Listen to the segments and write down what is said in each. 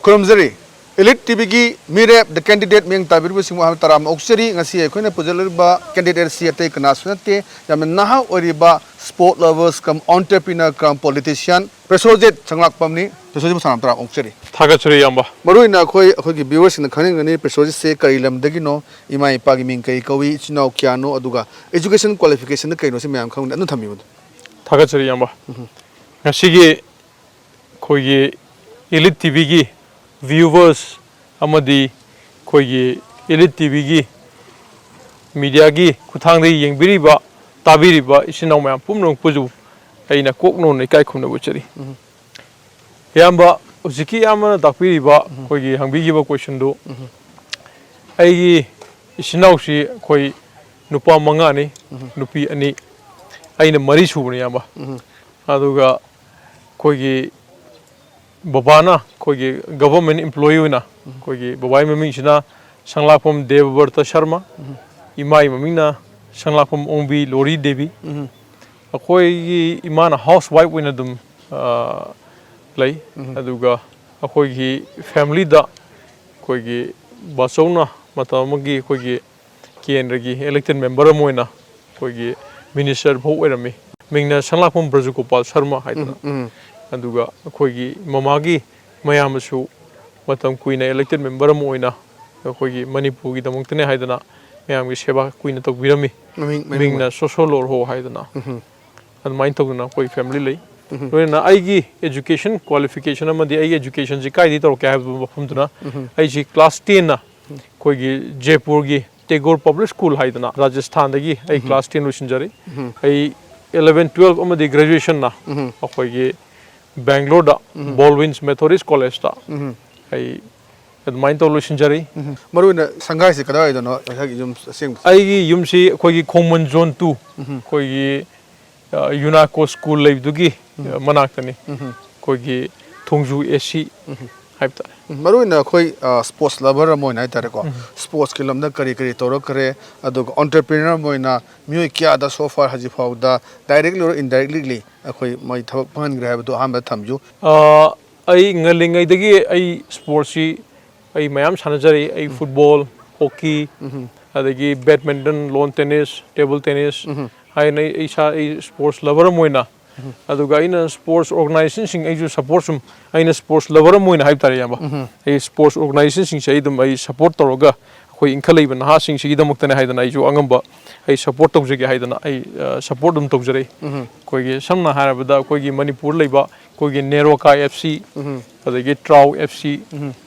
Kurumzari, Elite TVG, Meerep, the candidate Ming Tabiru Simham Taram Oxeri, Nasi, Kuna Puzaliba, candidate Siate Kanasnate, Yamanaha Oriba, sport lovers, come entrepreneur, come politician, Preshyojit Sanglakpam, Preshyojit Sanglakpam Oxeri. Thakachari Yamba. Maruina Koi, viewers in the Kaningani, Preshyojit Se Kailam Degino, Imai Pagimin Kai, Chino, Kiano, Aduga, education qualification, the Kainos, Mam Kang, and Tamud. Thakachari Yamba. Nashigi Koyi Elite TVG viewers Amadi Koyi Elite TVG media gi Kutangdi Yangbiriba, Tabiriba, Ishinoma, Pumno Puzu, Aina Kokno, Nikai Kuna Butchery. Yamba, Uziki Yamana, Tapiriba, Koyi, Hambigiba question do. Aigi Ishinaushi, Koi Nupa Mangani, Nupi Ani, Aina Marisu Yamba. Aduga Koyi Babana, Koyi government employee na, Koyi Babai Mamishina, Sanglakpam Devaberta Sharma, Imai Mamina, Sanglakpam Ombi Lori Devi, a Koyi Imana housewife winadum play, Aduga, a Koyi family da, Koyi Basona, Matamagi, Koyi Kienregi, elected member Moina, Koyi Minister Hoerami, Mingna Sanglakpam Brazukopal Sharma Haidana. Aduga Kogi Mamagi Mayamasu Matam Queen elected member Moina Kogi Manipur the Montane Haidana Mayam Sheba Queen of Virami Mingna social or Ho Haidana and mind Togana Koi family. When I education qualification among the education Zikai or Cab Humduna I class 10 Kogi Jaipurgi Tagore Public School Haidana Rajasthan the I class 10 Lushinjari I 11-12 on the graduation na Kogi Bangalore da Baldwin's Methodist College da I mind solution jari Maruna Sangai Sekada I don't know I Yumsi Kogi Common Zone 2 Kogi Unaco School Live Dugi Manakani Kogi Thongju SC Hypta Maruna Koi sports lover Moina Tareko sports kilam the Kari Torokare Adog entrepreneur Moina Muikia da so far Hajifau da directly or indirectly Akoi my Pan grab to Hamba Thongju I Ngaling I sportsy I Mayam Sanajari I football hockey adagi badminton lawn tennis table tennis I sports lover Moina Aduga ina sports organizations sing I support some I sports lover Moina hype Tariyama I sports organizations sing them I support Toroga Koi Inkali and Hasing Sidamuktan Haidana I Angamba I support Togzaki Haidana I support them Togzari Kogi Samna Harabada Kogi Manipur Leba Kogi Neroka FC they get Trow FC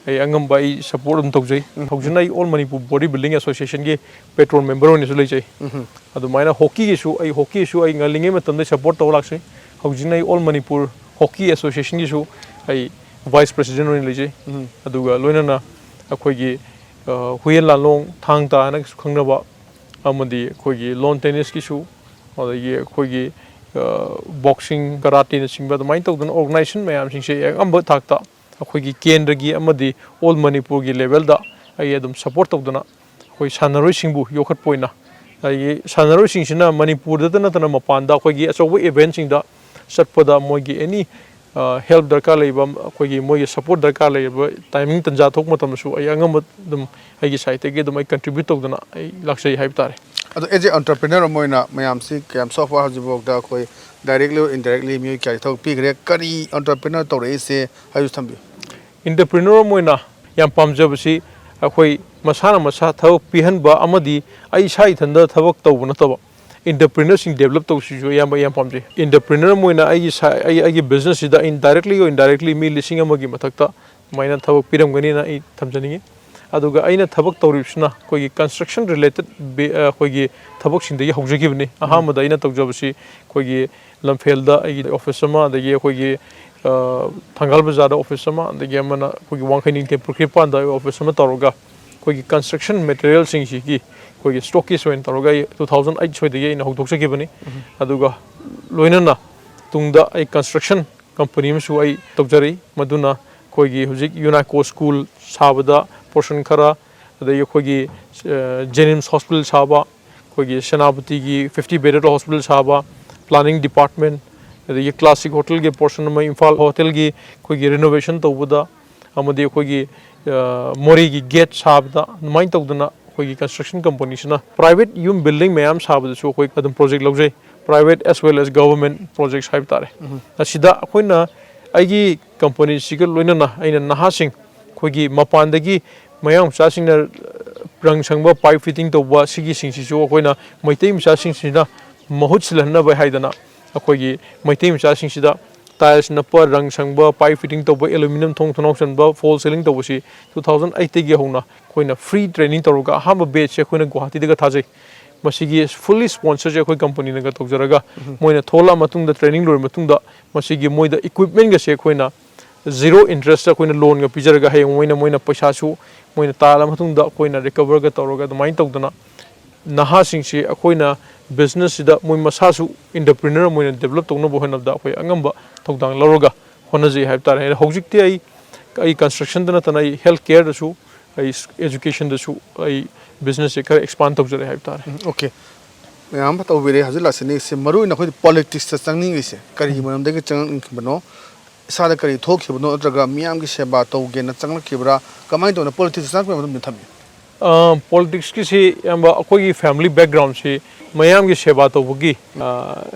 I Angamba I support them Togzai Togzanai all Manipur Bodybuilding Association ge petrol member on Isolate Adumina hockey issue I Ngalingam and they support Tolaxi Hojinai all Manipur Hockey Association issue I Vice President in Lije Aduga Lunana Akogi Huyen Long Tangta and Kangaba Amadi Kogi lawn tennis issue or the year Kogi boxing karate sing but the mind of the organization may am say Amba Takta Akogi Kendragi Amadi all Manipur level da I had them support of the Koi Sanaro Singbu Yokat Poina I Sanaro Singina Manipur the Natana Mapanda Kogi so we events in the Satpada Mogi any help Darka Labam Kogi Moy support Darka labor timing Tanjatok Matamasu I Angam them I guess I take them I contribute to the luxury hype tare. As an entrepreneur Moina Mayam sick am so far Hajibok da Koi directly or indirectly mu Karitok Pig Kari entrepreneur to say how you stumble. Entrepreneur Moina Yam Pamjabasi Akoi Masana Masa Tau Pihanba Amadi I Sai Thunder Tavok Tavunatava. Entrepreneurs develop to Yamba Yampamji. Entrepreneur Moina I business is indirectly or indirectly me listing a Magi Matakta, Mina Tavok Piram Ganina Tamjani. Aduga Aina Tabak Toripsna, Kogi construction related Kogi Taboks in the Hojigivni, Ahamadaina Tokjabasi, Kogi Lamfelda, Officema, the year Kogi Tangalbazada Officema, the Yamana Kogi Wankaning Tempukipan, the Officema Toroga, Kogi construction materials in Shiki. Kogi stockist when Tarogai 2008 so the year in Hoktoxa Givani, Aduga Luinana, Tungda a construction company, so I Tokjari, Maduna, Kogi, Huzik, Unaco School, Sabada, Portion Kara, the Yokogi Jenims Hospital Saba, Kogi Shanabutigi, 50 bedded hospital Saba, planning department, the classic hotel portion of my Infal hotel, Kogi renovation to Buddha, amadi akhoi mori gi gate sabda mai tawdana akhoi construction company sina private yum building mayam sabda su akhoi kadam project laujai private as well as government projects haib tare asida akhoi aigi company sigal loina na aina nahasing akhoi gi mapandagi mayam chasing na rang sangba pipe fitting tawba sigi singsi su akhoi na maitai mcha singsina mahut silhanna bai haidana akhoi gi maitai mcha singsida tiles na par rang sangba pipe fitting tawba aluminum thong thonok sanba fall ceiling tawba si 2008 gi hona koina free training tawga hamba batch se koina guwahati daga thajai masigi fully sponsored je koi company naga tawjaraga moina thola matungda training lor matungda masigi moida equipment ga se koina zero interest koina loan ga pijaraga hay moina paisa su moina tala matungda koina recover ga tawraga damain tawdana naha singsi koina business sida moi masasu entrepreneur moina develop tawna bo hanabda koi angamba tawdang loroga honaji haib tare hojikti ai construction dana tanai health care da su ai education da su ai business se kar expand tawjare haib tare okay yam ba tawbire hazila sene se maru na khoi politics ta changning ise kari manam de chang bano sada kari thok khibno atraga miyam gi seba tawge na changla khibra kamai to na politics chang ba thami politics ki si yamba akoi family background si mayam gi seba tawgi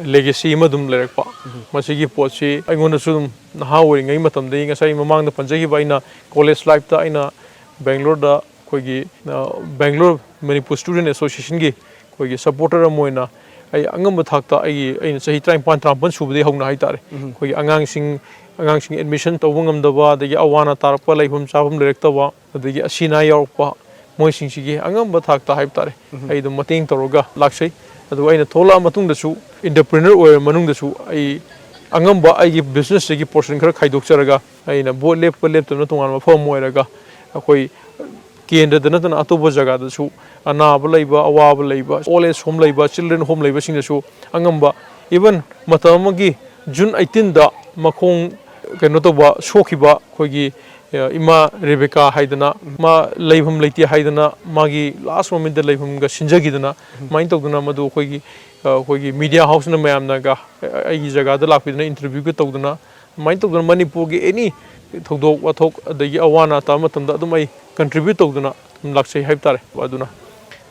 legacy madum lerakpa masigi pochi aingona sudum naha ori ngai matam de ngasai mamang da panjagi ba ina college life ta ina Bangalore da koigi Bangalore Manipur Student Association gi koigi supporter amoina ai angam thakta ai aina sahi 35 subde hongna hai tare koigi angang sing admission tawungam daba dagi awana tarpa laifum chabum leraktawa dagi asina yorpa moi sing sigi angam thakta hai tare ai dum mating toroga laksai adu aina thola matung da su entrepreneur or manung da su ai angam ba ai business gi portion khara khaidok charaga aina bo lep to tongan ma phom moiraga akoi kendra dana dana atoba jaga da su anaba leiba awaba leiba all age home leiba children home leiba sing da su angamba even matamagi June 18 da makhong keno to ba shokhiba khoigi ima Rebecca haidana ma leibham leiti haidana magi last moment da leibham ga sinjagi dana main to dana madu khoigi media house na mayam na ga ai jaga da lakpidana interview ga to dana main to dana Manipur gi any thogdok wathok adagi awana ta matamda adum ai contribute tawduna laksai haib tare aduna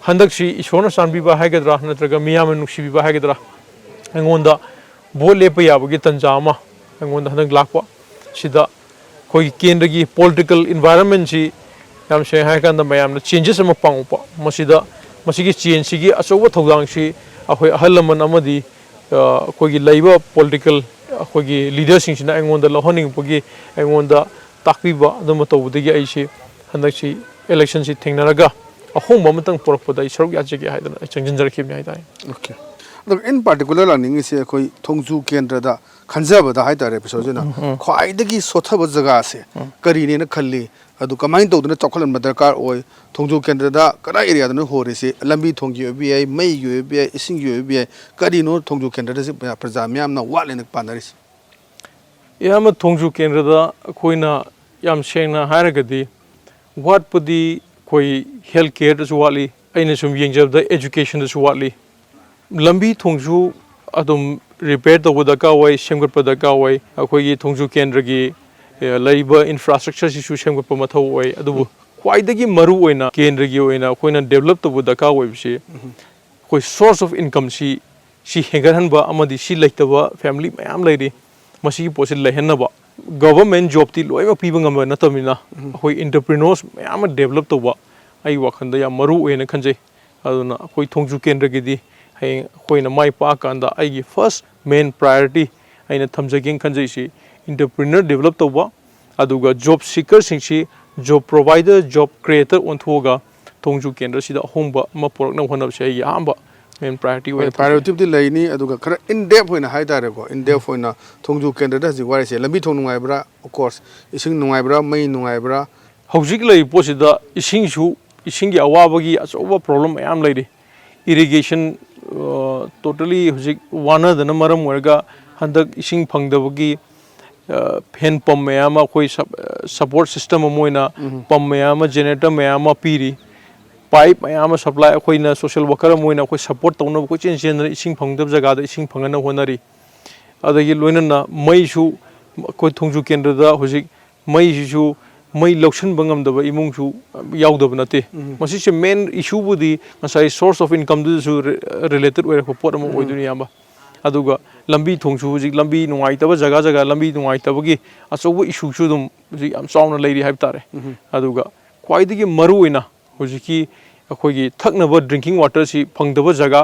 handak si ishona sanbi ba haigadra natraga miyam nuksi ba haigadra angonda bo lepa yabagi tanjama angonda handak lakwa sida koi kendra gi political environment si yam se haikanda mayam na changes ama pangupa masida masigi change gi asoba thogdang si ahoi ahalaman amadi koi gi laiba political koi gi leaders sing sina angonda lohoning pogi angonda takpiba adum tawdagi aisi handak si election si thengnaraga ahong mamatang porakpada isaruk yajege haidana changjinjar khibni haidai okay in particular learning is koi Thongju kendra da khanjaba da haidare episode na khwaidagi sothaba jaga se kari ne na khalli adu kamai tawduna chokhalan madarkar oi Thongju kendra da kara area da no hore se lambi thonggi obi mai gi obi ising gi obi kari no Thongju kendra da praja myam na wale nak panaris yama Thongju kendra da koina yam sengna haragadi what pudi koi healthcare da suwali aina sum yengjab da education da suwali lambi Thongju adum repair da wadaka wai semgat padaka wai akoi gi Thongju kendra gi laiba infrastructure si su semgat pa mathau wai adu kwaidagi maru oina kendra gi oina koina develop da wadaka wai bi koi source of income si hengarhan ba amadi si laitaba family mayam lairi masi posil lehenna ba government job ti loima pibang ama natamina hoi entrepreneurs mayam develop to ba ai wakhanda ya maru oina khanjai aduna hoi Thongju kendra gi di hai hoina mai pa kanda ai gi first main priority aina thamjaging khanjai si entrepreneur develop to ba aduga job seeker sing si job provider job creator onthoga Thongju kendra sida homba ma porak na honab sai ya amba main priority way priority di laini aduga khara in depth hoina haidare ko in depth hoina Thongju kendra da ji wari se lambi thong nungai bra of course ising nungai bra mai nungai bra hojik lai posida ising gi awabagi asoba problem ayam lairi irrigation totally hojik wana dana maram warga handak ising phangdabagi pen pump mayama koi support system moina pump mayama generator mayama piri pipe mayama supply koi na social worker moina koi support tawna koi chen ising phangdab jaga da ising phangana honari adagi loina na mai su koi Thongju kendra da hojik mai su ꯃꯩ ꯂꯧꯁꯤꯟꯕ ꯉꯝꯗꯕ ꯏꯃꯨꯡꯁꯨ ꯌꯥꯎꯗꯕ ꯅꯠꯇꯦ ꯃꯁꯤꯁꯦ ꯃꯦꯟ ꯏꯁꯨꯕꯨꯗꯤ ꯉꯁꯥꯏ source of ꯏꯟꯀꯝꯗꯨꯁꯨ related ꯑꯣꯏꯔꯛꯄ ꯄꯣꯠ ꯑꯃ ꯑꯣꯏꯗꯣꯏꯅꯤ ꯌꯥꯝꯕ ꯑꯗꯨꯒ ꯂꯝꯕꯤ ꯊꯣꯡꯁꯨ ꯍꯧꯖꯤꯛ ꯂꯝꯕꯤ ꯅꯨꯡꯉꯥꯏꯇꯕ ꯖꯒꯥ ꯂꯝꯕꯤ ꯅꯨꯡꯉꯥꯏꯇꯕꯒꯤ ꯑꯆꯧꯕ ꯏꯁꯨꯁꯨ ꯑꯗꯨꯝ ꯍꯧꯖꯤꯛ ꯌꯥꯝ ꯆꯥꯎꯅ ꯂꯩꯔꯤ ꯍꯥꯏꯕ ꯇꯥꯔꯦ ꯑꯗꯨꯒ ꯈ꯭ꯋꯥꯏꯗꯒꯤ ꯃꯔꯨꯑꯣꯏꯅ ꯍꯧꯖꯤꯛꯀꯤ ꯑꯩꯈꯣꯏꯒꯤ ꯊꯛꯅꯕ ꯗ꯭ꯔꯤꯡꯀꯤꯡ ꯋꯥꯇꯔꯁꯤ ꯐꯪꯗꯕ ꯖꯒꯥ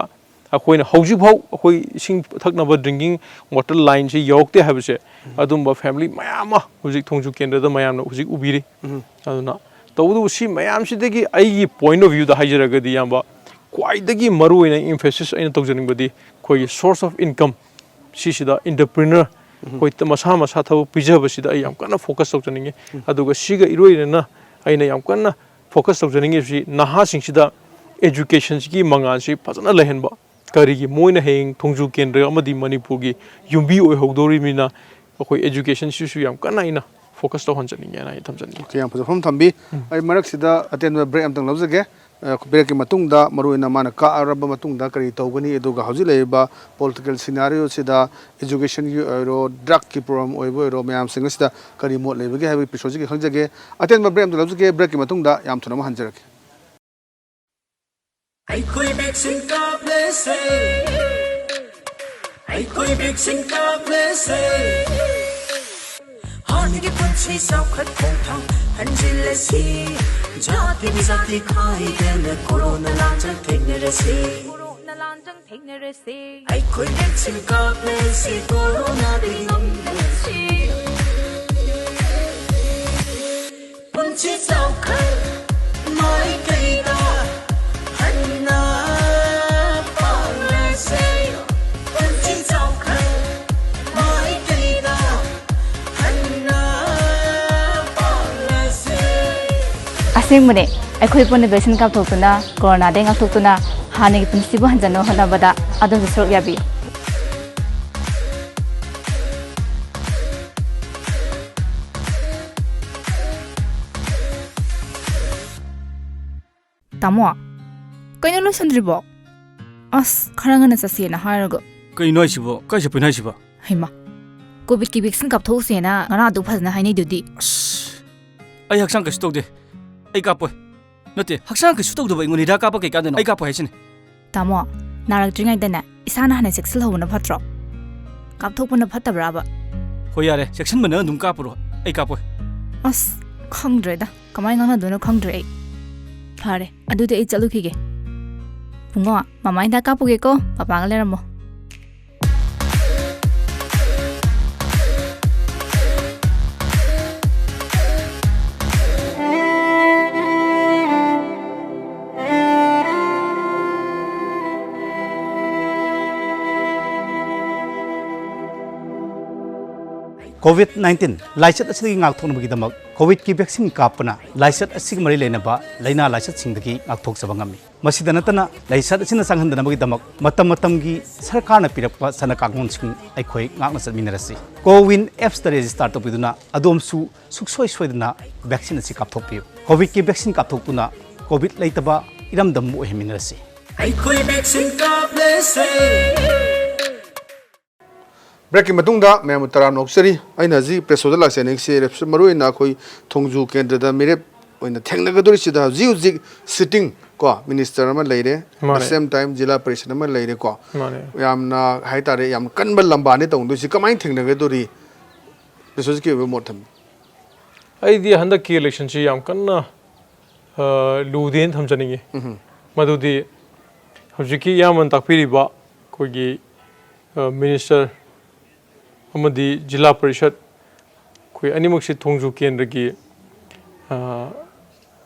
ꯑꯩꯈꯣꯏꯅ ꯍꯧꯖꯤꯛꯐꯥꯎ ꯑꯩꯈꯣꯏ ꯏꯁꯤꯡ ꯊꯛꯅꯕ ꯗ꯭ꯔꯤꯡꯀꯤꯡ ꯋꯥꯇꯔ ꯂꯥꯏꯟꯁꯤ ꯌꯧꯔꯛꯇꯦ ꯍꯥꯏꯕꯁꯦ ꯑꯗꯨꯝꯕ ꯐꯦꯃꯤꯂꯤ ꯃꯌꯥꯝ ꯑꯃ ꯍꯧꯖꯤꯛ ꯊꯣꯡꯖꯨ ꯀꯦꯟꯗ꯭ꯔꯗ ꯃꯌꯥꯝꯅ ꯍꯧꯖꯤꯛ ꯎꯕꯤꯔꯤ ꯑꯗꯨꯅ ꯇꯧꯕꯇꯕꯨ ꯁꯤ ꯃꯌꯥꯝꯁꯤꯗꯒꯤ ꯑꯩꯒꯤ ꯄꯣꯏꯟ ꯑꯣꯐ ꯚ꯭ꯌꯨꯗ ꯍꯥꯏꯖꯔꯒꯗꯤ ꯌꯥꯝꯕ ꯈ꯭ꯋꯥꯏꯗꯒꯤ ꯃꯔꯨꯑꯣꯏꯅ ꯏꯝꯐꯦꯁꯤꯁ ꯑꯩꯅ ꯇꯧꯖꯅꯤꯡꯕꯗꯤ ꯑꯩꯈꯣꯏꯒꯤ ꯁꯣꯔꯁ ꯑꯣꯐ ꯏꯟꯀꯝ ꯁꯤꯁꯤꯗ ꯏꯟꯇꯔꯄ꯭ꯔꯤꯅꯔ ꯑꯩꯈꯣꯏ ꯃꯁꯥ ꯊꯕꯛ ꯄꯤꯖꯕꯁꯤꯗ ꯑꯩ ꯌꯥꯝ ꯀꯟꯅ ꯐꯣꯀꯁ ꯇꯧꯖꯅꯤꯡꯉꯤ ꯑꯗꯨꯒ ꯁꯤꯒ ꯏꯔꯣꯏꯅꯅ ꯑꯩꯅ ꯌꯥꯝ ꯀꯟꯅ ꯐꯣꯀꯁ ꯇꯧꯖꯅꯤꯡꯉꯤꯕꯁꯤ ꯅꯍꯥꯁꯤꯡꯁꯤꯗ एजुकेशनꯁꯤꯒꯤ ꯃꯉꯥꯜꯁꯤ ꯐꯖꯅ ꯂꯩꯍꯟꯕ ꯀꯔꯤꯒꯤ ꯃꯣꯏꯅ ꯍꯌꯦꯡ ꯊꯣꯡꯖꯨ ꯀꯦꯟꯗ꯭ꯔ ꯑꯃꯗꯤ ꯃꯅꯤꯄꯨꯔꯒꯤ ꯌꯨꯝꯕꯤ ꯑꯣꯏꯍꯧꯗꯧꯔꯤꯕꯅꯤꯅ ꯑꯩꯈꯣꯏ एजुकेशनꯁꯤꯁꯨ ꯌꯥꯝ ꯀꯟꯅ ꯑꯩꯅ ꯐꯣꯀꯁ ꯇꯧꯍꯟꯖꯅꯤꯡꯉꯦꯅ ꯑꯩ ꯊꯝꯖꯅꯤꯡꯉꯤ ꯌꯥꯝ ꯐꯖꯐꯝ ꯊꯝꯕꯤ ꯑꯩ ꯃꯔꯛꯁꯤꯗ ꯑꯇꯦꯟꯕ ꯕ꯭ꯔꯦꯛ ꯑꯃꯇꯪ ꯂꯧꯖꯒꯦ ꯕ꯭ꯔꯦꯛꯀꯤ ꯃꯇꯨꯡꯗ ꯃꯔꯨꯑꯣꯏꯅ ꯃꯥꯅ ꯀꯥꯔꯕ ꯃꯇꯨꯡꯗ ꯀꯔꯤ ꯇꯧꯒꯅꯤ ꯑꯗꯨꯒ ꯍꯧꯖꯤꯛ ꯂꯩꯔꯤꯕ ꯄꯣꯂꯤꯇꯤꯀꯦꯜ ꯁꯤꯅꯥꯔꯤꯑꯣꯁꯤꯗ एजुकेशनꯒꯤ ꯑꯣꯏꯔꯣ ꯗ꯭ꯔꯒꯀꯤ ꯄ꯭ꯔꯣꯕ꯭ꯂꯦꯝ ꯑꯣꯏꯕ ꯑꯣꯏꯔꯣ ꯃꯌꯥꯝꯁꯤꯡ ꯑꯁꯤꯗ ꯀꯔꯤ ꯃꯣꯠ ꯂꯩꯕꯒꯦ ꯍꯥꯏꯕꯒꯤ ꯄ꯭ꯔꯤꯁꯣꯖꯤꯒꯤ ꯈꯪꯖꯒꯦ ꯑꯇꯦꯟꯕ ꯕ꯭ꯔꯦꯛ ꯑꯃꯇ ꯂꯧꯖꯒꯦ ꯕ꯭ꯔꯦꯛꯀꯤ ꯃꯇꯨꯡꯗ ꯌꯥꯝ ꯊꯨꯅ ꯑꯃꯨꯛ ꯍꯟꯖꯔꯛꯀꯦ ꯑꯩꯈꯣꯏ ꯚꯦꯛꯁꯤꯟ ꯀꯥꯞꯂꯁꯦ ꯑꯩꯈꯣꯏ ꯚꯦꯛꯁꯤꯟ ꯀꯥꯞꯂꯁꯦ ꯍꯥꯟꯅꯒꯤ ꯄꯨꯟꯁꯤ ꯆꯥꯎꯈꯠ ꯈꯣꯡꯊꯥꯡ ꯍꯟꯖꯤꯜꯂꯁꯤ ꯖꯥꯇꯤ ꯕꯤꯖꯥꯇꯤ ꯈꯥꯏꯗꯅ ꯀꯣꯔꯣꯅꯥ ꯂꯥꯟꯖꯪ ꯊꯦꯡꯅꯔꯁꯤ ꯑꯩꯈꯣꯏ ꯚꯦꯛꯁꯤꯟ ꯀꯥꯞꯂꯁꯤ ꯀꯣꯔꯣꯅꯥꯗꯒꯤ ꯉꯝꯂꯁꯤ ꯄꯨꯟꯁꯤ ꯆꯥꯎꯈꯠ ꯃꯥꯏꯀꯩꯗ हन्ना पालसे पंची चौखट माई कईदा हन्ना पालसे असेंबने अखोई पुन वैक्सीन कापथोक्तुना कोरोना दे ngakthokतुना हानेगी पुंसिबो हंजनो होनाबदा अदम सरक याबी तामो कहीं लोसंद्रिबो अस खरंगना चसेना हारगो कहीं नोइसिबो कइसे पिनाइसिबो हेमा कोविड की वैक्सीन कापथोसेना ngana दु फजना हाइनै दुदि आई हक्सांग कइसे तौदे आई कापोय नते हक्सांग कइसे तौदबो इंगोनि दा कापा कइ कादनो आई कापो हाइसिने तामो नारक्ट्रिङाइ दना इसाना हाने सेक्सल होबना फत्रो कापथोकपना फत्तब्राबा हो यारे सेक्सन बना दुम कापरो आई कापोय अस खंगद्रेदा कमाय ngana दुनो खंगद्रे आई फारे अदुदे आई चलुखिगे पुंगो मामाइ दा कापुगे को पापागा लेरमो COVID-19 लाइसत असली ngakthonabagidamak COVID ki vaccine kapana लाइसत asig mari lenaba laina लाइसत singdagi ngakthoksaba ngami masida natana लाइसत asina sanghandanabagidamak matam matamgi sarkarna pirakpa sana kagngon sing aikhoi ngakna satminarasi Cowin apps ta register topiduna adomsu suksoi soidana vaccine asi kapthokpiu COVID ki vaccine kapthokpuna COVID leitaba iramdam oheminarasi aikhoi vaccine kaplese break मतुंगदा मैम तरा नोक्सरी अइना जी प्रेसोदा लासेनिक से wraps मरुइना खोइ थोंजु केंद्रदा मिरेप ओइना थेंगनगदोरि सिदा जी जी sitting को minister अमा लैरे same time जिला परिषद अमा लैरे को यामना हाइतारे याम कनबल लंबाने तोंदुसि कमाइ थेंगनगदोरि प्रेसोज के मोथम ꯑꯩꯗꯤ ꯍꯟꯗꯛꯀꯤ ꯏꯂꯦꯛꯁꯟꯁꯤ ꯌꯥꯝ ꯀꯟꯅ ꯂꯨꯗꯦꯅ ꯊꯝꯖꯅꯤꯡꯉꯤ ꯃꯗꯨꯗꯤ ꯍꯧꯖꯤꯛꯀꯤ ꯏꯌꯥꯝꯕꯅ ꯇꯥꯛꯄꯤꯔꯤꯕ ꯑꯩꯈꯣꯏꯒꯤ ꯃꯤꯅꯤꯁꯇꯔ ꯑꯃꯗꯤ ꯖꯤꯂꯥ ꯄꯔꯤꯁꯠ ꯑꯩꯈꯣꯏ ꯑꯅꯤꯃꯛꯁꯤ ꯊꯣꯡꯖꯨ ꯀꯦꯟꯗ꯭ꯔꯒꯤ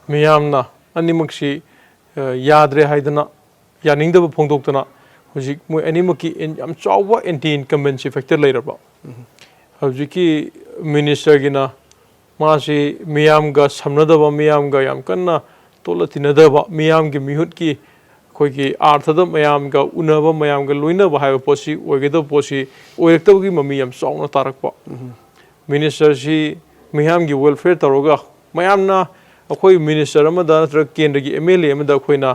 ꯃꯤꯌꯥꯝꯅ ꯑꯅꯤꯃꯛꯁꯤ ꯌꯥꯗ꯭ꯔꯦ ꯍꯥꯏꯗꯅ ꯌꯥꯅꯤꯡꯗꯕ ꯐꯣꯡꯗꯣꯛꯇꯨꯅ ꯍꯧꯖꯤꯛ ꯃꯣꯏ ꯑꯅꯤꯃꯛꯀꯤ ꯌꯥꯝ ꯆꯥꯎꯕ ꯑꯦꯟꯇꯤ ꯏꯟꯀꯝꯕꯦꯟꯁꯤ ꯐꯦꯛꯇꯔ ꯂꯩꯔꯕ ꯍꯧꯖꯤꯛꯀꯤ ꯃꯤꯅꯤꯁꯇꯔꯒꯤꯅ मासी मियामगा समनदबा मियामगा याम कन्ना तोला तिनदबा मियामगे मिहुतकी खोइकी आर्थद मयामगा उनबा मयामगा लोइनबा हाइबा पोसी ओइगेदो पोसी ओइरक्तबगी ममी याम चाउना तारकपा मिनिस्टर सी मियामगी वेलफेयर तरोगा मयामना अखोइ मिनिस्टर अमदा नत्र केंद्रगी एमएलए अमदा खोइना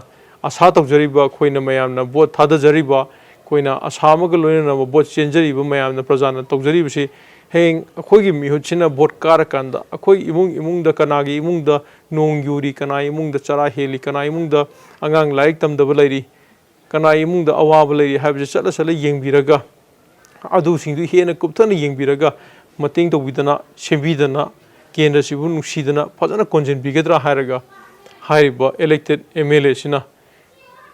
आशा तौजरिबा खोइना मयामना बोट थादजरिबा खोइना आशा अमगा लोइनबा बोट चेंजरिबा मयामना प्रजाना तौजरिबसी ꯍꯌꯦꯡ ꯑꯩꯈꯣꯏꯒꯤ ꯃꯤꯍꯨꯠꯁꯤꯅ ꯚꯣꯠ ꯀꯥꯔꯀꯥꯟꯗ ꯑꯩꯈꯣꯏ ꯏꯃꯨꯡꯗ ꯀꯅꯥꯒꯤ ꯏꯃꯨꯡꯗ ꯅꯣꯡ ꯌꯨꯔꯤ, ꯀꯅꯥ ꯏꯃꯨꯡꯗ ꯆꯔꯥ ꯍꯦꯜꯂꯤ, ꯀꯅꯥ ꯏꯃꯨꯡꯗ ꯑꯉꯥꯡ ꯂꯥꯏꯔꯤꯛ ꯇꯝꯗꯕ ꯂꯩꯔꯤ, ꯀꯅꯥ ꯏꯃꯨꯡꯗ ꯑꯋꯥꯕ ꯂꯩꯔꯤ ꯍꯥꯏꯕꯁꯤ ꯆꯠꯂ ꯌꯦꯡꯕꯤꯔꯒ ꯑꯗꯨꯁꯤꯡꯗꯨ ꯍꯦꯟꯅ ꯀꯨꯞꯊꯅ ꯌꯦꯡꯕꯤꯔꯒ ꯃꯇꯦꯡ ꯇꯧꯕꯤꯗꯅ ꯁꯦꯝꯕꯤꯗꯅ ꯀꯦꯟꯗ꯭ꯔꯁꯤꯕꯨ ꯅꯨꯡꯁꯤꯗꯅ ꯐꯖꯅ ꯀꯣꯟꯁꯤꯟꯕꯤꯒꯗ꯭ꯔꯥ ꯍꯥꯏꯔꯒ ꯍꯥꯏꯔꯤꯕ ꯏꯂꯦꯛꯇꯦꯠ MLAꯁꯤꯅ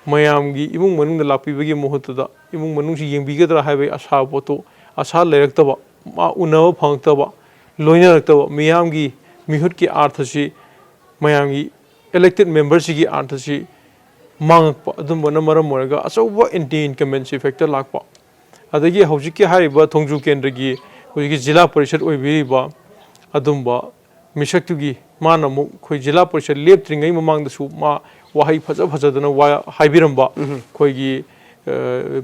ꯃꯌꯥꯝꯒꯤ ꯏꯃꯨꯡ ꯃꯅꯨꯡꯗ ꯂꯥꯛꯄꯤꯕꯒꯤ ꯃꯍꯨꯠꯇꯨꯗ ꯏꯃꯨꯡ ꯃꯅꯨꯡꯁꯤ ꯌꯦꯡꯕꯤꯒꯗ꯭ꯔꯥ ꯍꯥꯏꯕꯒꯤ ꯑꯁꯥ ꯄꯣꯠꯇꯨ ꯑꯁꯥ ꯂꯩꯔꯛꯇꯕ, ꯎꯅꯕ ꯐꯪꯉꯛꯇꯕ, ꯂꯣꯏꯅꯔꯛꯇꯕ, ꯃꯤꯌꯥꯝꯒꯤ ꯃꯤꯍꯨꯠꯀꯤ ꯑꯥꯔꯊꯁꯤ ꯃꯌꯥꯝꯒꯤ elected ꯃꯦꯝꯕꯔꯁꯤꯒꯤ ꯑꯥꯔꯊꯁꯤ ꯃꯥꯡꯉꯛꯄ ꯑꯗꯨꯝꯕꯅ ꯃꯔꯝ ꯑꯣꯏꯔꯒ ꯑꯆꯧꯕ ꯑꯦꯟꯇꯤ ꯏꯟꯀꯝꯕꯦꯟꯁꯤ ꯐꯦꯛꯇꯔ ꯂꯥꯛꯄ ꯑꯗꯒꯤ ꯍꯧꯖꯤꯛꯀꯤ ꯍꯥꯏꯔꯤꯕ ꯊꯣꯡꯖꯨ ꯀꯦꯟꯗ꯭ꯔꯒꯤ ꯍꯧꯖꯤꯛꯀꯤ ꯖꯤꯂꯥ ꯄꯔꯤꯁꯠ ꯑꯣꯏꯕꯤꯔꯤꯕ ꯑꯗꯨꯝꯕ ꯃꯤꯁꯛꯇꯨꯒꯤ ꯃꯥꯅ ꯑꯃꯨꯛ ꯑꯩꯈꯣꯏ ꯖꯤꯂꯥ ꯄꯔꯤꯁꯠ ꯂꯦꯞꯇ꯭ꯔꯤꯉꯩ ꯃꯃꯥꯡꯗꯁꯨ ꯃꯥ ꯋꯥꯍꯩ ꯐꯖꯗꯅ ꯍꯥꯏꯕꯤꯔꯝꯕ ꯑꯩꯈꯣꯏꯒꯤ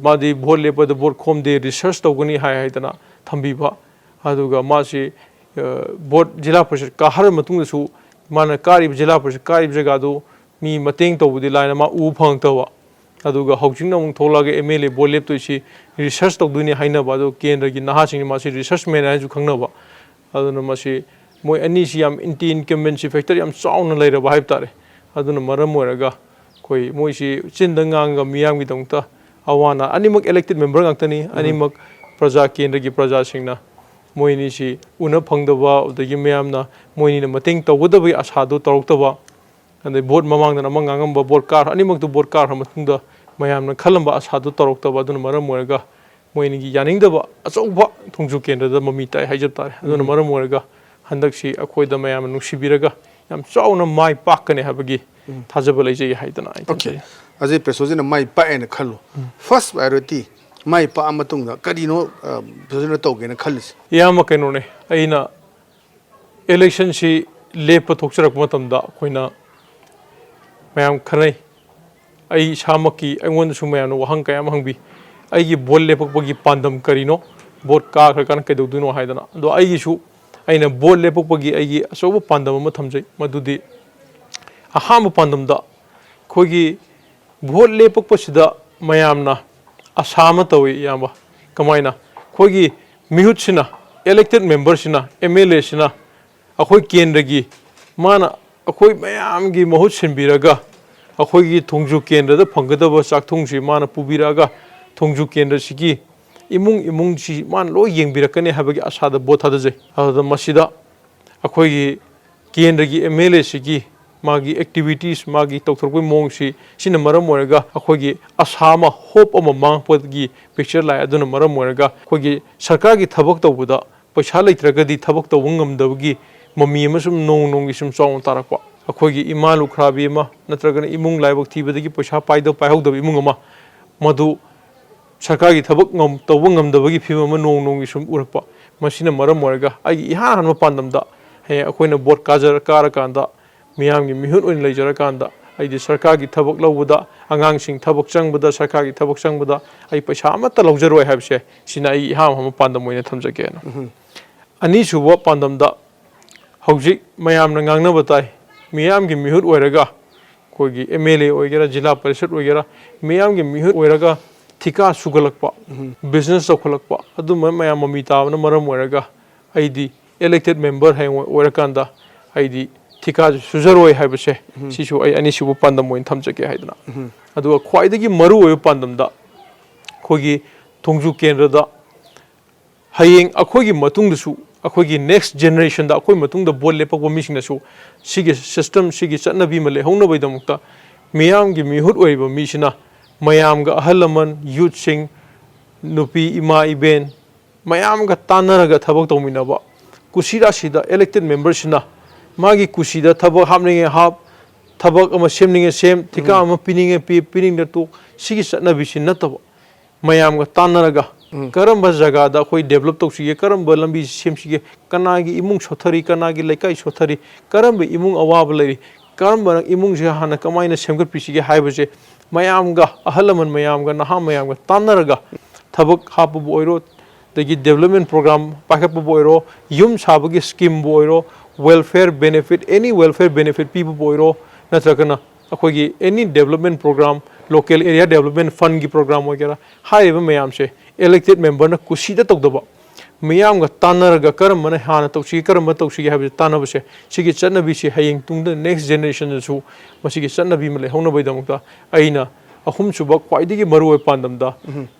ꯃꯥꯗꯤ ꯚꯣꯠ ꯂꯦꯞꯄꯗ ꯚꯣꯠ ꯈꯣꯝꯗꯦ ꯔꯤꯁꯔꯁ ꯇꯧꯒꯅꯤ ꯍꯥꯏꯗꯅ ꯊꯝꯕꯤꯕ ꯑꯗꯨꯒ ꯃꯥꯁꯤ ꯚꯣꯠ ꯖꯤꯂꯥ ꯄꯔꯤꯁꯠ ꯀꯥꯍꯜꯂ ꯃꯇꯨꯡꯗꯁꯨ ꯃꯥꯅ ꯀꯥꯔꯤꯕ ꯖꯤꯂꯥ ꯄꯔꯤꯁꯠ ꯀꯥꯔꯤꯕ ꯖꯒꯥꯗꯨ ꯃꯤ ꯃꯇꯦꯡ ꯇꯧꯕꯗꯤ ꯂꯥꯏꯅ ꯃꯥ ꯎꯕ ꯐꯪꯉꯛꯇꯕ ꯑꯗꯨꯒ ꯍꯧꯖꯤꯛꯅ ꯑꯃꯨꯛ ꯊꯣꯛꯂꯛꯑꯒ MLA ꯚꯣꯠ ꯂꯦꯞꯇꯣꯏꯁꯤ ꯔꯤꯁꯔꯁ ꯇꯧꯗꯣꯏꯅꯤ ꯍꯥꯏꯅꯕ ꯑꯗꯨ ꯀꯦꯟꯗ꯭ꯔꯒꯤ ꯅꯍꯥꯁꯤꯡꯅ ꯃꯥꯁꯤ ꯔꯤꯁꯔꯁ ꯃꯦꯟ ꯍꯥꯏꯅꯁꯨ ꯈꯪꯅꯕ ꯑꯗꯨꯅ ꯃꯁꯤ ꯃꯣꯏ ꯑꯅꯤꯁꯤ ꯌꯥꯝ ꯑꯦꯟꯇꯤ ꯏꯟꯀꯝꯕꯦꯟꯁꯤ ꯐꯦꯛꯇꯔ ꯌꯥꯝ ꯆꯥꯎꯅ ꯂꯩꯔꯕ ꯍꯥꯏꯕ ꯇꯥꯔꯦ ꯑꯗꯨꯅ ꯃꯔꯝ ꯑꯣꯏꯔꯒ ꯑꯩꯈꯣꯏ ꯃꯣꯏꯁꯤ ꯆꯤꯟꯗ ꯉꯥꯡꯉꯒ ꯃꯤꯌꯥꯝꯒꯤꯗꯃꯛꯇ ꯑꯋꯥꯅ ꯑꯅꯤꯃꯛ elected ꯃꯦꯝꯕꯔ ꯉꯥꯛꯇꯅꯤ ꯑꯅꯤꯃꯛ ꯄ꯭ꯔꯖꯥ ꯀꯦꯟꯗ꯭ꯔꯒꯤ ꯄ꯭ꯔꯖꯥꯁꯤꯡꯅ ꯃꯣꯏꯅꯤꯁꯤ ꯎꯅ ꯐꯪꯗꯕ ꯑꯗꯒꯤ ꯃꯌꯥꯝꯅ ꯃꯣꯏꯅꯤꯅ ꯃꯇꯦꯡ ꯇꯧꯒꯗꯕꯒꯤ ꯑꯁꯥꯗꯨ ꯇꯧꯔꯛꯇꯕ ꯑꯗꯩ ꯚꯣꯠ ꯃꯃꯥꯡꯗꯅ ꯑꯃ ꯉꯥꯡꯉꯝꯕ ꯑꯅꯤꯃꯛꯇꯨ ꯚꯣꯠ ꯀꯥꯔꯕ ꯃꯇꯨꯡꯗ ꯃꯌꯥꯝꯅ ꯈꯜꯂꯝꯕ ꯑꯁꯥꯗꯨ ꯇꯧꯔꯛꯇꯕ ꯑꯗꯨꯅ ꯃꯔꯝ ꯑꯣꯏꯔꯒ ꯃꯣꯏꯅꯤꯒꯤ ꯌꯥꯅꯤꯡꯗꯕ ꯑꯆꯧꯕ ꯊꯣꯡꯖꯨ ꯀꯦꯟꯗ꯭ꯔꯗ ꯃꯃꯤ ꯇꯥꯏ ꯍꯥꯏꯖꯕ ꯇꯥꯔꯦ ꯑꯗꯨꯅ ꯃꯔꯝ ꯑꯣꯏꯔꯒ ꯍꯟꯗꯛꯁꯤ ꯑꯩꯈꯣꯏꯗ ꯃꯌꯥꯝꯅ ꯅꯨꯡꯁꯤꯕꯤꯔꯒ ꯌꯥꯝ ꯆꯥꯎꯅ ꯃꯥꯏ ꯄꯥꯛꯀꯅꯤ ꯍꯥꯏꯕꯒꯤ ꯊꯥꯖꯕ ꯂꯩꯖꯩ ꯍꯥꯏꯗꯅ ꯑꯩ ꯊꯝꯖꯩ ꯑꯖꯩ ꯄ꯭ꯔꯦꯁꯣꯖꯤꯅ ꯃꯥꯏ ꯄꯥꯛꯑꯦꯅ ꯈꯜꯂꯨ ꯐꯥꯔꯁ ꯄ꯭ꯔꯥꯏꯌꯣꯔꯤꯇꯤ ꯃꯥꯏ ꯄꯥꯛꯑ ꯃꯇꯨꯡꯗ ꯀꯔꯤꯅꯣ ꯄ꯭ꯔꯦꯁꯣꯖꯤꯅ ꯇꯧꯒꯦꯅ ꯈꯜꯂꯤꯁꯤ ꯏꯌꯥꯝꯕ ꯀꯩꯅꯣꯅꯦ ꯑꯩꯅ ꯏꯂꯦꯛꯁꯟꯁꯤ ꯂꯦꯞꯄ ꯊꯣꯛꯆꯔꯛꯄ ꯃꯇꯝꯗ ꯑꯩꯈꯣꯏꯅ ꯃꯌꯥꯝ ꯈꯟꯅꯩ ꯑꯩ ꯏꯁꯥꯃꯛꯀꯤ ꯑꯩꯉꯣꯟꯗꯁꯨ ꯃꯌꯥꯝꯅ ꯋꯥꯍꯪ ꯀꯌꯥ ꯑꯃ ꯍꯪꯕꯤ ꯑꯩꯒꯤ ꯚꯣꯠ ꯂꯦꯞꯄꯛꯄꯒꯤ ꯄꯥꯟꯗꯝ ꯀꯔꯤꯅꯣ ꯚꯣꯠ ꯀꯥꯈ꯭ꯔꯀꯥꯟꯗ ꯀꯩꯗꯧꯗꯣꯏꯅꯣ ꯍꯥꯏꯗꯅ ꯑꯗꯣ ꯑꯩꯒꯤꯁꯨ ꯑꯩꯅ ꯚꯣꯠ ꯂꯦꯞꯄꯛꯄꯒꯤ ꯑꯩꯒꯤ ꯑꯆꯧꯕ ꯄꯥꯟꯗꯝ ꯑꯃ ꯊꯝꯖꯩ ꯃꯗꯨꯗꯤ ꯑꯍꯥꯟꯕ ꯄꯥꯟꯗꯝꯗ ꯑꯩꯈꯣꯏꯒꯤ ꯚꯣꯠ ꯂꯦꯞꯄꯛꯄꯁꯤꯗ ꯃꯌꯥꯝꯅ ꯑꯁꯥ ꯑꯃ ꯇꯧꯏ ꯏꯌꯥꯝꯕ ꯀꯃꯥꯏꯅ ꯑꯩꯈꯣꯏꯒꯤ ꯃꯤꯍꯨꯠꯁꯤꯅ elected ꯃꯦꯝꯕꯔꯁꯤꯅ MLAꯁꯤꯅ ꯑꯩꯈꯣꯏ ꯀꯦꯟꯗ꯭ꯔꯒꯤ ꯃꯥꯅ ꯑꯩꯈꯣꯏ ꯃꯌꯥꯝꯒꯤ ꯃꯍꯨꯠ ꯁꯤꯟꯕꯤꯔꯒ ꯑꯩꯈꯣꯏꯒꯤ ꯊꯣꯡꯖꯨ ꯀꯦꯟꯗ꯭ꯔꯗ ꯐꯪꯒꯗꯕ ꯆꯥꯛꯊꯨꯡꯁꯤ ꯃꯥꯅ ꯄꯨꯕꯤꯔꯛꯑꯒ ꯊꯣꯡꯖꯨ ꯀꯦꯟꯗ꯭ꯔꯁꯤꯒꯤ ꯏꯃꯨꯡꯁꯤ ꯃꯥꯅ ꯂꯣꯏ ꯌꯦꯡꯕꯤꯔꯛꯀꯅꯤ ꯍꯥꯏꯕꯒꯤ ꯑꯁꯥꯗ ꯚꯣꯠ ꯊꯥꯗꯖꯩ ꯑꯗꯨꯗ ꯃꯁꯤꯗ ꯑꯩꯈꯣꯏꯒꯤ ꯀꯦꯟꯗ꯭ꯔꯒꯤ MLAꯁꯤꯒꯤ ꯃꯥꯒꯤ ꯑꯦꯛꯇꯤꯚꯤꯇꯤꯁ ꯃꯥꯒꯤ ꯇꯧꯊꯣꯔꯛꯄꯒꯤ ꯃꯑꯣꯡꯁꯤ ꯁꯤꯅ ꯃꯔꯝ ꯑꯣꯏꯔꯒ ꯑꯩꯈꯣꯏꯒꯤ ꯑꯁꯥ ꯑꯃ ꯍꯣꯞ ꯑꯃ ꯃꯥꯡꯉꯛꯄꯒꯤ ꯄꯤꯛꯆꯔ ꯂꯥꯛꯑꯦ ꯑꯗꯨꯅ ꯃꯔꯝ ꯑꯣꯏꯔꯒ ꯑꯩꯈꯣꯏꯒꯤ ꯁꯔꯀꯥꯔꯒꯤ ꯊꯕꯛ ꯇꯧꯕꯗ ꯄꯩꯁꯥ ꯂꯩꯇ꯭ꯔꯒꯗꯤ ꯊꯕꯛ ꯇꯧꯕ ꯉꯝꯗꯕꯒꯤ ꯃꯃꯤ ꯑꯃ ꯁꯨꯝ ꯅꯣꯡꯃꯒꯤ ꯁꯨꯝ ꯆꯥꯎꯅ ꯇꯥꯔꯛꯄ ꯑꯩꯈꯣꯏꯒꯤ ꯏꯃꯥ ꯂꯨꯈ꯭ꯔꯥꯕꯤ ꯑꯃ ꯅꯠꯇ꯭ꯔꯒꯅ ꯏꯃꯨꯡ ꯂꯥꯏꯕꯛ ꯊꯤꯕꯗꯒꯤ ꯄꯩꯁꯥ ꯄꯥꯏꯍꯧꯗꯕ ꯏꯃꯨꯡ ꯑꯃ ꯃꯗꯨ ꯁꯔꯀꯥꯔꯒꯤ ꯊꯕꯛ ꯇꯧꯕ ꯉꯝꯗꯕꯒꯤ ꯐꯤꯕꯝ ꯑꯃ ꯅꯣꯡꯃꯒꯤ ꯁꯨꯝ ꯎꯔꯛꯄ ꯃꯁꯤꯅ ꯃꯔꯝ ꯑꯣꯏꯔꯒ ꯑꯩꯒꯤ ꯏꯍꯥꯟ ꯍꯥꯟꯕ ꯄꯥꯟꯗꯝꯗ ꯍꯌꯦꯡ ꯑꯩꯈꯣꯏꯅ ꯚꯣꯠ ꯀꯥꯔꯀꯥꯟꯗ ꯃꯤꯌꯥꯝꯒꯤ ꯃꯤꯍꯨꯠ ꯑꯣꯏꯅ ꯂꯩꯖꯔꯀꯥꯟꯗ ꯑꯩꯗꯤ ꯁꯔꯀꯥꯔꯒꯤ ꯊꯕꯛ ꯂꯧꯕꯗ ꯑꯉꯥꯡꯁꯤꯡ ꯊꯕꯛ ꯆꯪꯕꯗ ꯁꯔꯀꯥꯔꯒꯤ ꯊꯕꯛ ꯆꯪꯕꯗ ꯑꯩ ꯄꯩꯁꯥ ꯑꯃꯠꯇ ꯂꯧꯖꯔꯣꯏ ꯍꯥꯏꯕꯁꯦ ꯁꯤꯅ ꯑꯩ 이하 ꯍꯥꯟꯕ ꯄꯥꯟꯗꯝ ꯑꯣꯏꯅ ꯊꯝꯖꯒꯦꯅ ꯑꯅꯤꯁꯨꯕ ꯄꯥꯟꯗꯝꯗ ꯍꯧꯖꯤꯛ ꯃꯌꯥꯝꯅ ꯉꯥꯡꯅꯕ ꯇꯥꯏ ꯃꯤꯌꯥꯝꯒꯤ ꯃꯤꯍꯨꯠ ꯑꯣꯏꯔꯒ ꯑꯩꯈꯣꯏꯒꯤ MLA ꯑꯣꯏꯒꯦꯔꯥ ꯖꯤꯂꯥ ꯄꯔꯤꯁꯠ ꯑꯣꯏꯒꯦꯔꯥ ꯃꯤꯌꯥꯝꯒꯤ ꯃꯤꯍꯨꯠ ꯑꯣꯏꯔꯒ ꯊꯤꯀꯥ ꯁꯨꯒꯠꯂꯛꯄ ꯕꯤꯖꯤꯅꯦꯁ ꯆꯥꯎꯈꯠꯂꯛꯄ ꯑꯗꯨꯝꯕ ꯃꯌꯥꯝ ꯃꯃꯤ ꯇꯥꯕꯅ ꯃꯔꯝ ꯑꯣꯏꯔꯒ ꯑꯩꯗꯤ elected ꯃꯦꯝꯕꯔ ꯍꯌꯦꯡ ꯑꯣꯏꯔꯀꯥꯟꯗ ꯑꯩꯗꯤ ꯊꯤꯀꯥꯁꯨ ꯁꯨꯖꯔꯣꯏ ꯍꯥꯏꯕꯁꯦ ꯁꯤꯁꯨ ꯑꯩ ꯑꯅꯤꯁꯨꯕ ꯄꯥꯟꯗꯝ ꯑꯣꯏꯅ ꯊꯝꯖꯒꯦ ꯍꯥꯏꯗꯅ ꯑꯗꯨꯒ ꯈ꯭ꯋꯥꯏꯗꯒꯤ ꯃꯔꯨꯑꯣꯏꯕ ꯄꯥꯟꯗꯝꯗ ꯑꯩꯈꯣꯏꯒꯤ ꯊꯣꯡꯖꯨ ꯀꯦꯟꯗ꯭ꯔꯗ ꯍꯌꯦꯡ ꯑꯩꯈꯣꯏꯒꯤ ꯃꯇꯨꯡꯗꯁꯨ ꯑꯩꯈꯣꯏꯒꯤ ꯅꯦꯛꯁ ꯖꯦꯅꯦꯔꯦꯁꯟꯗ ꯑꯩꯈꯣꯏ ꯃꯇꯨꯡꯗ ꯚꯣꯠ ꯂꯦꯞꯄꯛꯄ ꯃꯤꯁꯤꯡꯅꯁꯨ ꯁꯤꯒꯤ ꯁꯤꯁꯇꯦꯝ ꯁꯤꯒꯤ ꯆꯠꯅꯕꯤ ꯑꯃ ꯂꯩꯍꯧꯅꯕꯒꯤꯗꯃꯛꯇ ꯃꯤꯌꯥꯝꯒꯤ ꯃꯤꯍꯨꯠ ꯑꯣꯏꯔꯤꯕ ꯃꯤꯁꯤꯅ ꯃꯌꯥꯝꯒ ꯑꯍꯜ ꯂꯃꯟ ꯌꯨꯠꯁꯤꯡ ꯅꯨꯄꯤ ꯏꯃꯥ ꯏꯕꯦꯟ ꯃꯌꯥꯝꯒ ꯇꯥꯟꯅꯔꯒ ꯊꯕꯛ ꯇꯧꯃꯤꯟꯅꯕ ꯀꯨꯁꯤꯔꯥꯁꯤꯗ elected ꯃꯦꯝꯕꯔꯁꯤꯅ ꯃꯥꯒꯤ ꯀꯨꯁꯤꯗ ꯊꯕꯛ ꯍꯥꯞꯅꯤꯡꯉꯦ ꯍꯥꯞ ꯊꯕꯛ ꯑꯃ ꯁꯦꯝꯅꯤꯡꯉꯦ ꯁꯦꯝ ꯊꯤꯀꯥ ꯑꯃ ꯄꯤꯅꯤꯡꯉꯦ ꯄꯤꯅꯤꯡꯗ ꯇꯣꯛ ꯁꯤꯒꯤ ꯆꯠꯅꯕꯤꯁꯤ ꯅꯠꯇꯕ ꯃꯌꯥꯝꯒ ꯇꯥꯟꯅꯔꯒ ꯀꯔꯝꯕ ꯖꯒꯥꯗ ꯑꯩꯈꯣꯏ ꯗꯦꯚꯂꯞ ꯇꯧꯁꯤꯒꯦ ꯀꯔꯝꯕ ꯂꯝꯕꯤ ꯁꯦꯝꯁꯤꯒꯦ ꯀꯅꯥꯒꯤ ꯏꯃꯨꯡ ꯁꯣꯊꯔꯤ ꯀꯅꯥꯒꯤ ꯂꯩꯀꯥꯏ ꯁꯣꯊꯔꯤ ꯀꯔꯝꯕ ꯏꯃꯨꯡ ꯑꯋꯥꯕ ꯂꯩꯔꯤ ꯀꯔꯝꯕ ꯏꯃꯨꯡꯁꯦ ꯍꯥꯟꯅ ꯀꯃꯥꯏꯅ ꯁꯦꯝꯒꯠꯄꯤꯁꯤꯒꯦ ꯍꯥꯏꯕꯁꯦ ꯃꯌꯥꯝꯒ ꯑꯍꯜ ꯂꯃꯟ ꯃꯌꯥꯝꯒ ꯅꯍꯥ ꯃꯌꯥꯝꯒ ꯇꯥꯟꯅꯔꯒ ꯊꯕꯛ ꯍꯥꯞꯄꯕꯨ ꯑꯣꯏꯔꯣ ꯑꯗꯒꯤ ꯗꯦꯚꯂꯞꯃꯦꯟ ꯄ꯭ꯔꯣꯒ꯭ꯔꯥꯝ ꯄꯥꯏꯈꯠꯄꯕꯨ ꯑꯣꯏꯔꯣ ꯌꯨꯝ ꯁꯥꯕꯒꯤ ꯁ꯭ꯀꯤꯝꯕꯨ ꯑꯣꯏꯔꯣ ꯋꯦꯜꯐꯦꯌꯔ ꯕꯦꯅꯤꯐꯤꯠ ꯑꯦꯅꯤ ꯋꯦꯜꯐꯦꯌꯔ ꯕꯦꯅꯤꯐꯤꯠ ꯄꯤꯕꯕꯨ ꯑꯣꯏꯔꯣ ꯅꯠꯇ꯭ꯔꯒꯅ ꯑꯩꯈꯣꯏꯒꯤ ꯑꯦꯅꯤ development program local area development ꯐꯟꯒꯤ ꯄ꯭ꯔꯣꯒ꯭ꯔꯥꯝ ꯑꯣꯏꯒꯦꯔꯥ ꯍꯥꯏꯔꯤꯕ ꯃꯌꯥꯝꯁꯦ elected ꯃꯦꯝꯕꯔꯅ ꯀꯨꯁꯤꯗ ꯇꯧꯗꯕ ꯃꯤꯌꯥꯝꯒ ꯇꯥꯟꯅꯔꯒ ꯀꯔꯝꯕꯅ ꯍꯥꯟꯅ ꯇꯧꯁꯤꯒꯦ ꯀꯔꯝꯕ ꯇꯧꯁꯤꯒꯦ ꯍꯥꯏꯕꯁꯤ ꯇꯥꯟꯅꯕꯁꯦ ꯁꯤꯒꯤ ꯆꯠꯅꯕꯤꯁꯤ ꯍꯌꯦꯡ ꯇꯨꯡꯗ ꯅꯦꯛꯁ ꯖꯦꯅꯦꯔꯦꯁꯟꯗꯁꯨ ꯃꯁꯤꯒꯤ ꯆꯠꯅꯕꯤ ꯑꯃ ꯂꯩꯍꯧꯅꯕꯒꯤꯗꯃꯛꯇ ꯑꯩꯅ ꯑꯍꯨꯝꯁꯨꯕ ꯈ꯭ꯋꯥꯏꯗꯒꯤ ꯃꯔꯨꯑꯣꯏꯕ ꯄꯥꯟꯗꯝꯗ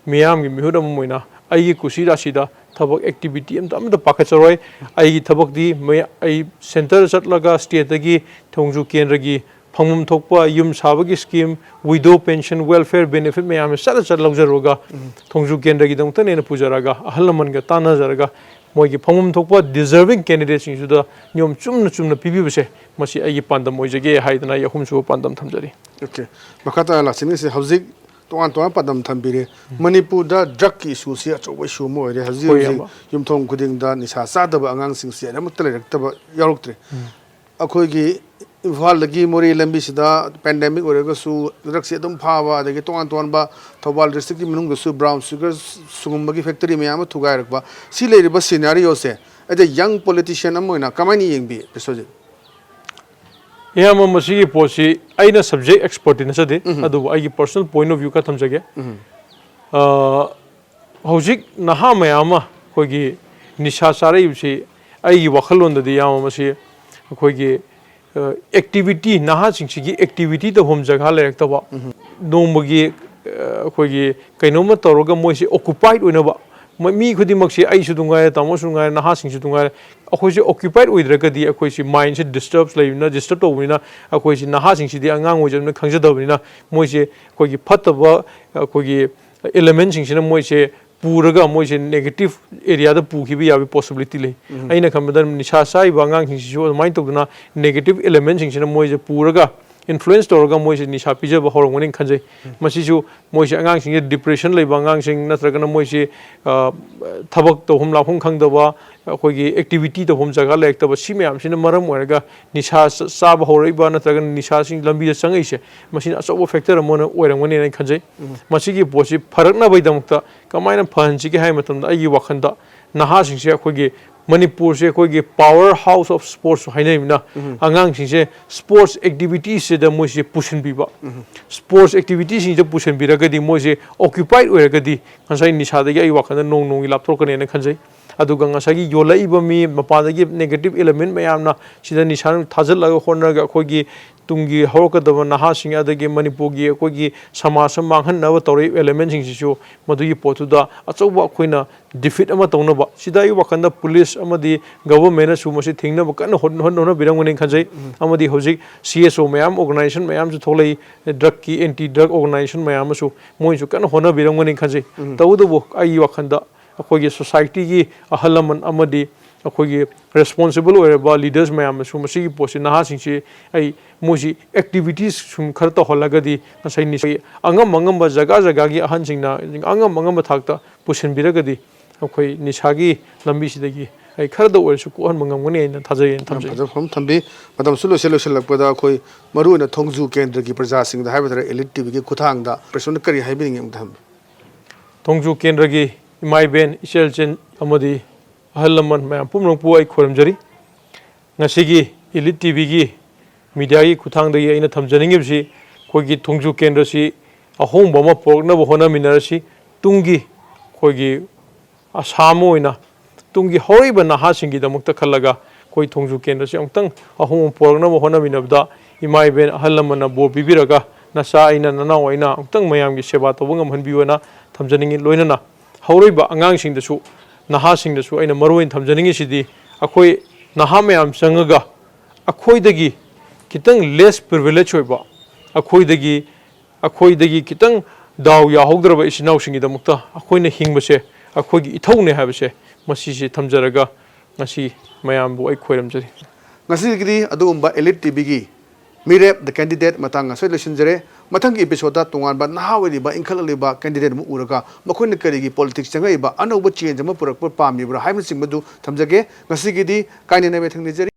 ꯃꯤꯌꯥꯝꯒꯤ ꯃꯤꯍꯨꯠ ꯑꯃ ꯑꯣꯏꯅ ꯑꯩꯒꯤ ꯀꯨꯁꯤ ꯔꯥꯁꯤꯗ ꯊꯕꯛ ꯑꯦꯛꯇꯤꯚꯤꯇꯤ ꯑꯃꯇ ꯄꯥꯏꯈꯠꯆꯔꯣꯏ ꯑꯩꯒꯤ ꯊꯕꯛꯇꯤ ꯑꯩ ꯁꯦꯟꯇꯔ ꯆꯠꯂꯒ ꯁ꯭ꯇꯦꯠꯇꯒꯤ ꯊꯣꯡꯖꯨ ꯀꯦꯟꯗ꯭ꯔꯒꯤ ꯐꯪꯐꯝ ꯊꯣꯛꯄ ꯌꯨꯝ ꯁꯥꯕꯒꯤ scheme widow pension welfare benefit ꯃꯌꯥꯝ ꯆꯠ ꯂꯧꯖꯔꯨꯔꯒ ꯊꯣꯡꯖꯨ ꯀꯦꯟꯗ꯭ꯔꯒꯤꯗꯃꯛꯇꯅꯦꯅ ꯄꯨꯖꯔꯒ ꯑꯍꯜ ꯂꯃꯟꯒ ꯇꯥꯟꯅꯖꯔꯒ ꯃꯣꯏꯒꯤ ꯐꯪꯐꯝ ꯊꯣꯛꯄ ꯗꯤꯖꯔꯚꯤꯡ ꯀꯦꯟꯗꯤꯗꯦꯠꯁꯤꯡꯁꯤꯗ ꯅꯤꯌꯣꯝ ꯆꯨꯝꯅ ꯄꯤꯕꯤꯕꯁꯦ ꯃꯁꯤ ꯑꯩꯒꯤ ꯄꯥꯟꯗꯝ ꯑꯣꯏꯖꯒꯦ ꯍꯥꯏꯗꯅ ꯑꯩ ꯑꯍꯨꯝꯁꯨꯕ ꯄꯥꯟꯗꯝ ꯊꯝꯖꯔꯤ Okay. Makata laksiniase hauzik toan padam thambire Manipurda drug ki issue se achobai issue mo ore haji yumthong khudingda nisa sadaba angang sing se amukta lerektaba yaruktre akhoi gi imphal lagi mori lambi sida pandemic orega su drug se dum phawa adagi toan ba thobal district ki minung su brown sugar sugumba gi factory me am thugai rakba si leriba scenario se as a young politician amoina kamani yengbi Preshyojit Yeah, mama, posi. I na subject expert in sa de. Ado, I personal point of view ka tham jage. Hojik naha mayama koigi nisha sare yusi. I wakhalon da diya mama si koigi activity naha singsi activity to home jagha le ekta ba. Nomagi koigi kainoma toroga moisi occupied una ba. Mi khudi maksi ai su dungai tamo su dungai naha sing su dungai akhoi se occupied oidragadi akhoi si mind se disturbs leina disturb tawina akhoi si naha sing si di angang ojamna khangjadabina moi se koi gi phataba koi gi element sing sina moi se puraga moi se negative area da pu khibi yabi possibility le aina khamda nisha sai bangang sing si so mai tawduna negative element sing sina moi se puraga influence toroga moise nisha pijaba horongani khanjai masisu moise angang sing depression leiba angang sing natragana moise thabak to hum laphum khangdaba akogi activity to hum jaga lektaba simyam sina maram oiraga nisha saba horiba natragana nisha sing lambi da changai se masina asobo factor amona oirangani nai khanjai masigi posi pharakna baidamukta kamaina phanchi ge hai matamda ai wakhanda naha sing se akogi Manipur se koigi power house of sports hainaimna angang singse sports activities se da moise pushin biba sports activities sing je pushin biragadi moise occupied oiragadi ngasai nisha dagi ai wakhana nong lapthor kane na khanjai aduga ngasagi yolaiba mi mapadagi negative element mayamna sida nisha thajal laga hornaga koigi tungi horokadaba naha sing adagi Manipurgi koigi samasa manghan na tori element sing sisu madugi potuda achoba khoina defeat ama tawnaba sida ai wakhanda police amadi government su masi thingna ba kan hon birangoni khanjai amadi hojik CSO mayam organization mayam su tholai drug ki anti drug organization mayam su moi su kan hona birangoni khanjai tawdu ai wakhanda akogi society gi ahalaman amadi akogi responsible oiraba leaders mayam su masi posi naha singsi ai moji activities sum kharta holagadi ngasai ni angam ba jaga gi ahan singna angam thakta pusin biragadi akhoi nisagi lambi sidagi ai kharda oirsu ko han mangam ne thajai thamjai thambi madam sulo lakpada khoi maru na Thongju kendra gi praja sing da haibatra ELITETV gi kuthang da person kari haibing em tham Thongju kendra gi imai ben iselchen amadi ahalaman mayam pumrong pu ai khoramjari ngasigi ELITETV gi media gi kuthang da gi aina thamjaning si khoi gi Thongju kendra si ahong bama porna bo hona minarasi tungi khoi gi asamo ina tungi horiba naha singi da mukta khallaga koi Thongju kendra si amtang ahong porna bo hona minabda imai ben ahalamana bo bibiraga nasa aina nanaw aina amtang mayam gi seba to bangam hanbiwana thamjaning loinana horiba angang sing da su naha sing da su aina maroin thamjaning sidi akoi naha mayam changaga akoi dagi kitang less privilege hoiba akoi dagi kitang daw ya hogdraba isinaw singi da mukta akoi na hingbase akoi gi ithone habase masi si thamjaraga ngasi mayam bu ai khoiramjari ngasi gidi adugumba ELITETV gi Meerep the candidate matanga so election jare mathangi episode da tongan ba nahawri ba inkhal ba candidate mu uraga makhoi kari gi politics changai ba anoba change ma purak pa mi bra haim sing madu thamjage ngasi gidi kaine na be thangni jari